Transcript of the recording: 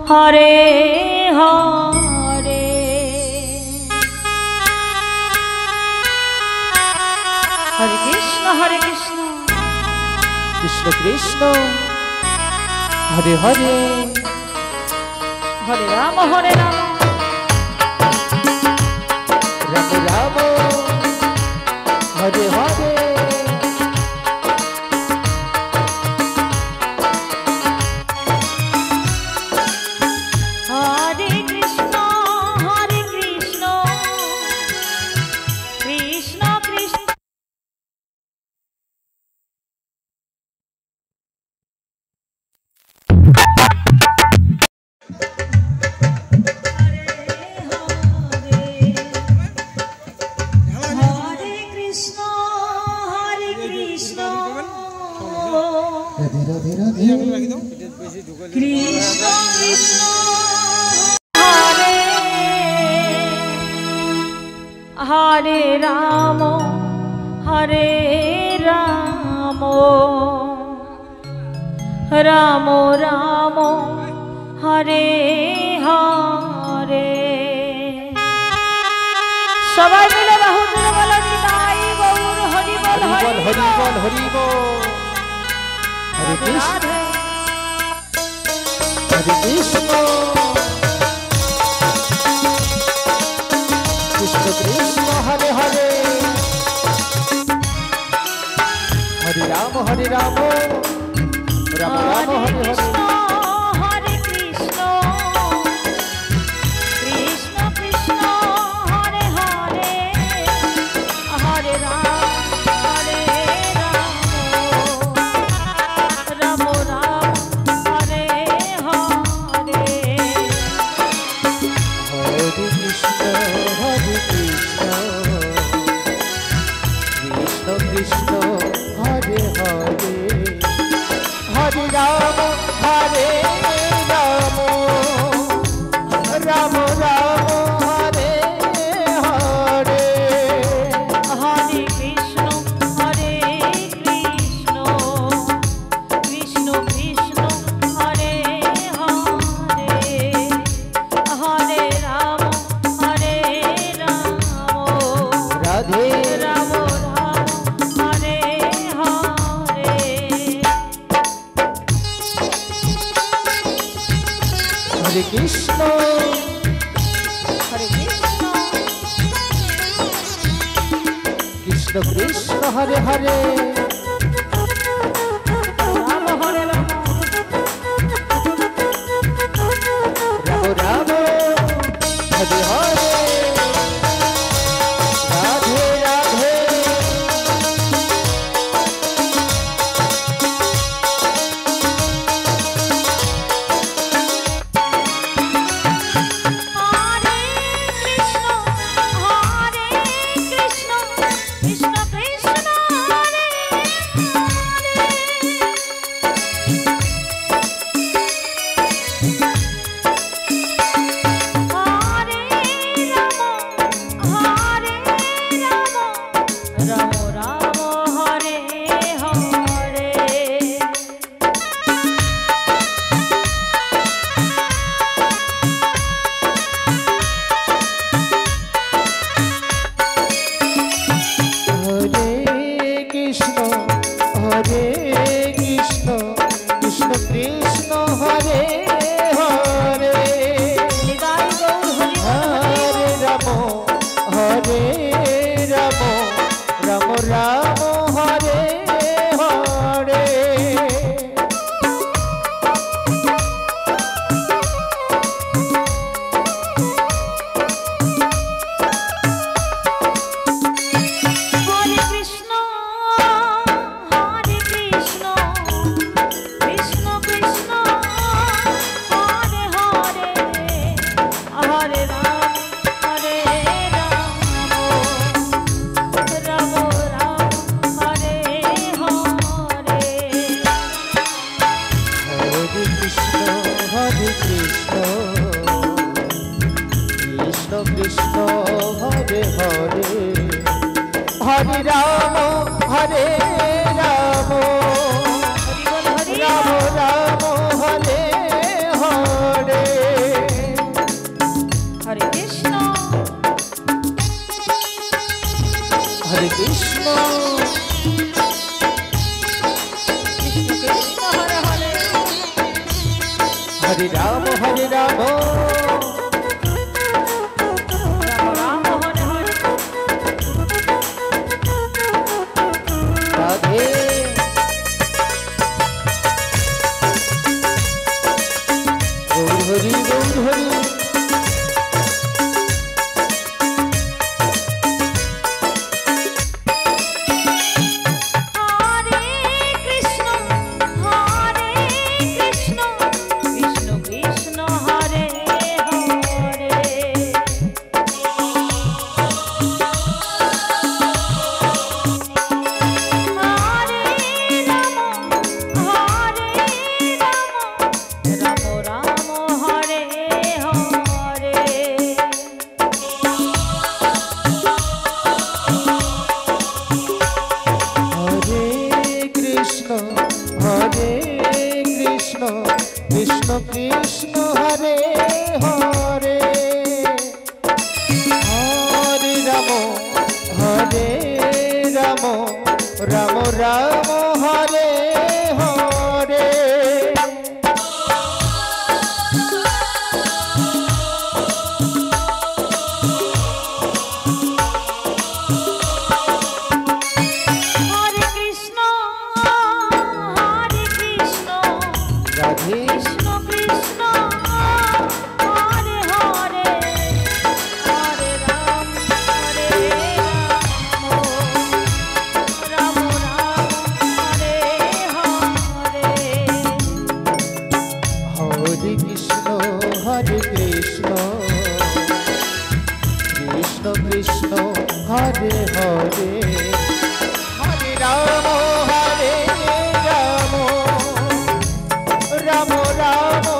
हरे हरे हरे कृष्ण कृष्ण कृष्ण हरे हरे हरे राम राम राम हरे हरे कृष्ण कृष्ण हरे राम राम राम हरे हरे सबाई मिले बहुत बोलो निताई गौर हरि बोल हरि बोल हरि बोल हरे कृष्ण कृष्ण कृष्ण हरे हरे हरे राम राम राम हरे हरे कृष्ण कृष्ण हरे हरे राम हरे राम राम हरे हरे राधे राधे हरे राम हरे राम राम हरे हरे राधे गौर हरि गौर हरि कृष्ण कृष्ण हरे हरे हरे राम राम राम हरे हरे कृष्ण कृष्ण हरे हरे हरे राम राम राम हरे हरे हरे कृष्ण कृष्ण कृष्ण हरे हरे हरे राम राम राम